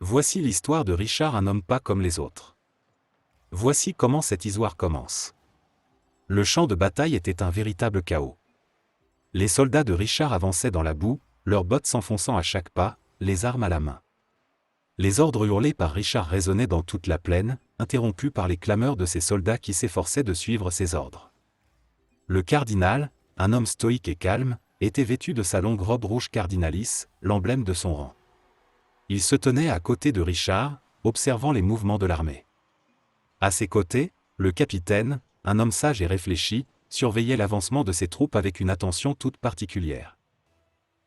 Voici l'histoire de Richard, un homme pas comme les autres. Voici comment cette histoire commence. Le champ de bataille était un véritable chaos. Les soldats de Richard avançaient dans la boue, leurs bottes s'enfonçant à chaque pas, les armes à la main. Les ordres hurlés par Richard résonnaient dans toute la plaine, interrompus par les clameurs de ces soldats qui s'efforçaient de suivre ses ordres. Le cardinal, un homme stoïque et calme, était vêtu de sa longue robe rouge cardinalis, l'emblème de son rang. Il se tenait à côté de Richard, observant les mouvements de l'armée. À ses côtés, le capitaine, un homme sage et réfléchi, surveillait l'avancement de ses troupes avec une attention toute particulière.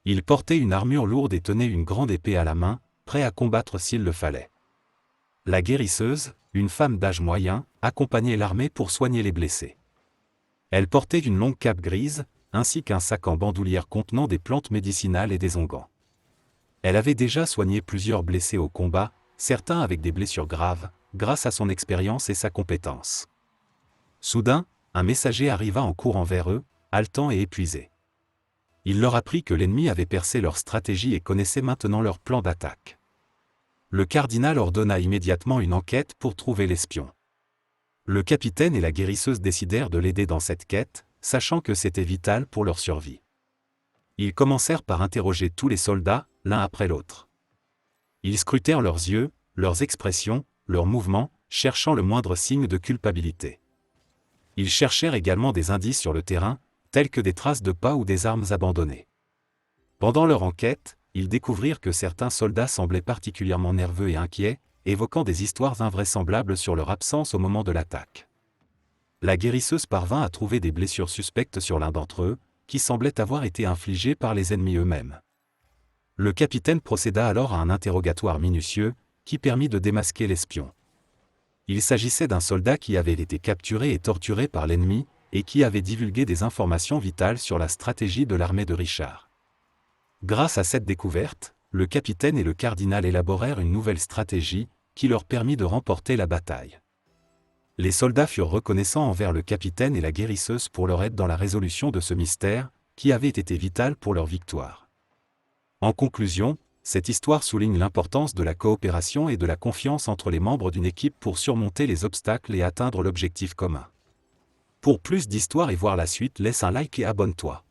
Il portait une armure lourde et tenait une grande épée à la main, prêt à combattre s'il le fallait. La guérisseuse, une femme d'âge moyen, accompagnait l'armée pour soigner les blessés. Elle portait une longue cape grise, ainsi qu'un sac en bandoulière contenant des plantes médicinales et des onguents. Elle avait déjà soigné plusieurs blessés au combat, certains avec des blessures graves, grâce à son expérience et sa compétence. Soudain, un messager arriva en courant vers eux, haletant et épuisé. Il leur apprit que l'ennemi avait percé leur stratégie et connaissait maintenant leur plan d'attaque. Le cardinal ordonna immédiatement une enquête pour trouver l'espion. Le capitaine et la guérisseuse décidèrent de l'aider dans cette quête, sachant que c'était vital pour leur survie. Ils commencèrent par interroger tous les soldats, l'un après l'autre. Ils scrutèrent leurs yeux, leurs expressions, leurs mouvements, cherchant le moindre signe de culpabilité. Ils cherchèrent également des indices sur le terrain, tels que des traces de pas ou des armes abandonnées. Pendant leur enquête, ils découvrirent que certains soldats semblaient particulièrement nerveux et inquiets, évoquant des histoires invraisemblables sur leur absence au moment de l'attaque. La guérisseuse parvint à trouver des blessures suspectes sur l'un d'entre eux, qui semblaient avoir été infligées par les ennemis eux-mêmes. Le capitaine procéda alors à un interrogatoire minutieux, qui permit de démasquer l'espion. Il s'agissait d'un soldat qui avait été capturé et torturé par l'ennemi, et qui avait divulgué des informations vitales sur la stratégie de l'armée de Richard. Grâce à cette découverte, le capitaine et le cardinal élaborèrent une nouvelle stratégie, qui leur permit de remporter la bataille. Les soldats furent reconnaissants envers le capitaine et la guérisseuse pour leur aide dans la résolution de ce mystère, qui avait été vital pour leur victoire. En conclusion, cette histoire souligne l'importance de la coopération et de la confiance entre les membres d'une équipe pour surmonter les obstacles et atteindre l'objectif commun. Pour plus d'histoires et voir la suite, laisse un like et abonne-toi.